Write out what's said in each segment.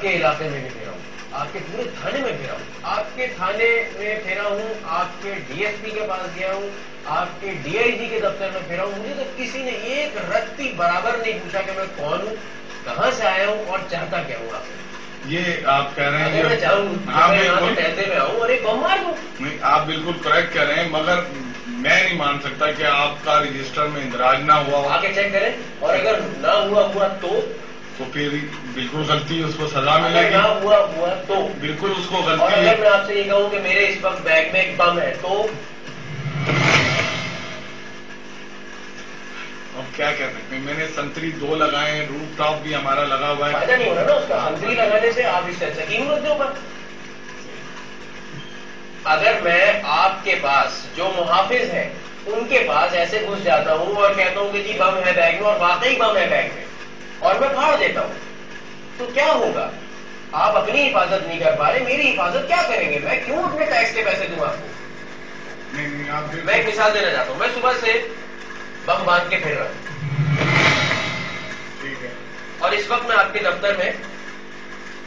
کے علاقے میں بھی پھیرا ہوں, آپ کے پورے تھانے میں پھیرا ہوں, آپ کے تھانے میں پھیرا ہوں, آپ کے ڈی ایس پی کے پاس گیا ہوں, آپ کے ڈی آئی جی کے دفتر میں پھیرا ہوں. مجھے تو کسی نے ایک رتی برابر نہیں پوچھا کہ میں کون ہوں, کہاں سے آیا ہوں اور چاہتا کیا ہوں آپ سے. یہ آپ کہہ رہے ہیں اگر میں چاہوں ٹہلتے میں آؤں اور ایک بم مار دوں. نہیں, آپ بالکل کریکٹ کہہ رہے ہیں, مگر میں نہیں مان سکتا کہ آپ کا رجسٹر میں اندراج نہ ہوا ہو. آ کے چیک کریں, اور اگر نہ ہوا تو پھر بالکل غلطی, اس کو سزا ملے گی. نہ ہوا تو بالکل اس کو اور غلطی اگر ہے. میں آپ سے یہ کہوں کہ میرے اس وقت بیگ میں ایک بم ہے تو اب کیا کہہ سکتے ہیں. میں نے سنتری 2 لگائے ہیں, روف ٹاپ بھی ہمارا لگا ہوا ہے. فائدہ نہیں ہو رہا نا اس کا. سنتری لگانے سے آپ اس سے اچھا کیوں رکھ دو. اگر میں آپ کے پاس جو محافظ ہیں ان کے پاس ایسے گھس جاتا ہوں اور کہتا ہوں کہ جی بم ہے بیگ میں, اور واقعی بم ہے بیگ میں, اور میں پھاڑ دیتا ہوں, تو کیا ہوگا؟ آپ اپنی حفاظت نہیں کر پا رہے, میری حفاظت کیا کریں گے؟ میں کیوں اپنے ٹیکس کے پیسے دوں آپ کو؟ میں ایک مثال دینا چاہتا ہوں. میں صبح سے بم باندھ کے پھر رہا ہوں, ٹھیک ہے, اور اس وقت میں آپ کے دفتر میں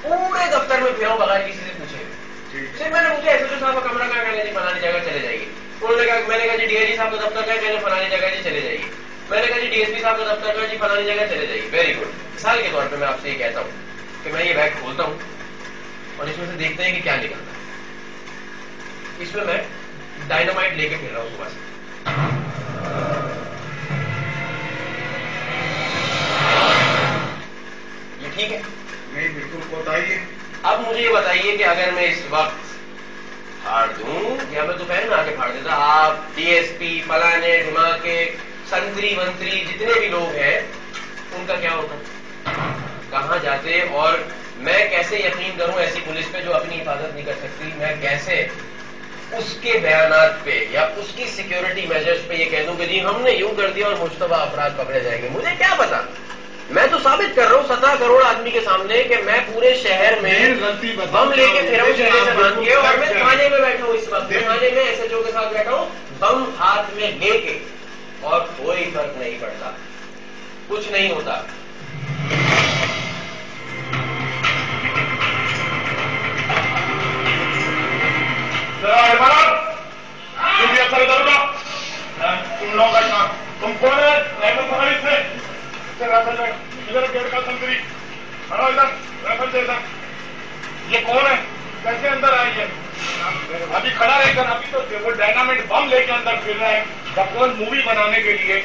پورے دفتر میں پھرا ہوں بغیر کسی سے پوچھے. صرف میں نے پوچھا ایس ایچ او صاحب کا کمرہ کہاں ہے, جی فلانی جگہ چلے جائے گی. انہوں نے کہا, میں نے کہا جی ڈی آئی جی صاحب کا دفتر کہاں ہے, فلانی جگہ جی چلے جائے گی. میں نے کہا جی ڈی ایس پی صاحب کا دفتر کہاں, جی فلانی جگہ چلے جائے گی. Very good. مثال کے طور پہ میں آپ سے یہ کہتا ہوں کہ میں یہ بیگ کھولتا ہوں اور اس میں سے دیکھتے ہیں کہ کیا نکلتا ہے. اس میں میں ڈائنامائٹ لے کے پھر رہا ہوں صبح سے. یہ ٹھیک ہے؟ نہیں بالکل بتائیے. اب مجھے یہ بتائیے کہ اگر میں اس وقت پھاڑ دوں, یا میں دوپہر میں آ کے پھاڑ دیتا, آپ ڈی ایس پی فلانے دھماکے سنتری منتری جتنے بھی لوگ ہیں ان کا کیا ہوتا؟ کہاں جاتے؟ اور میں کیسے یقین کروں ایسی پولیس پہ جو اپنی حفاظت نہیں کر سکتی؟ میں کیسے اس کے بیانات پہ یا اس کی سیکیورٹی میجرز پہ یہ کہہ دوں کہ جی ہم نے یوں کر دیا اور مشتبہ افراد پکڑے جائیں گے؟ مجھے کیا پتا. میں تو ثابت کر رہا ہوں 17 کروڑ آدمی کے سامنے کہ میں پورے شہر میں بم لے کے پھرا ہوں چہرے سے باندھ کے, اور میں تھانے میں بیٹھا ہوں اس وقت. تھانے میں ایس ایچ او کے ساتھ بیٹھا ہوں بم ہاتھ میں لے کے, اور کوئی فرق نہیں پڑتا, کچھ نہیں ہوتا. تم لوگ کا کام, تم کون ہے؟ رائفل پکڑ اس سے رائفل ادھر گیٹ کا سنتری کھڑا, ادھر رائفل سے ادھر. یہ کون ہے؟ کیسے اندر آئی ہے؟ ابھی کھڑا رہ کر ابھی تو وہ ڈائنامائٹ بم لے کے اندر پھر رہے ہیں ڈاکومنٹ مووی بنانے کے لیے.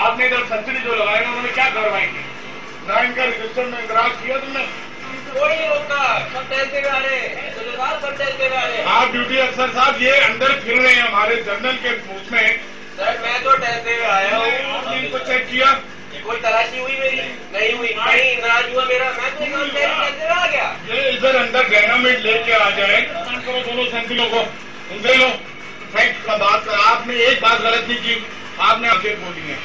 آپ نے ادھر سنتری جو لگائے انہوں نے کیا کاروائی کی؟ نہ ان کا رجسٹر میں اندراج کیا تم نے؟ کوئی نہیں روکتا, سب ٹہلتے ہوئے آ رہے ہیں, سب ٹہلتے ہوئے آ رہے ہیں. آپ ڈیوٹی افسر صاحب یہ اندر پھر رہے ہیں ہمارے جنرل کے اس میں. سر میں تو ٹہلتے ہوئے آیا ہوں. آپ نے ان کو چیک کیا؟ کوئی تلاشی ہوئی میری؟ نہیں ہوئی. کہیں اندراج ہوا میرا؟ میں تو ٹہلتے ہوئے آ گیا. یہ ادھر اندر ڈائنامائٹ لے کے آ جائیں کرو دونوں سنتریوں کو, ان سے لو فیکٹ کا بات کر. آپ نے ایک بات غلط نہیں کی, آپ نے آگے بولی ہے.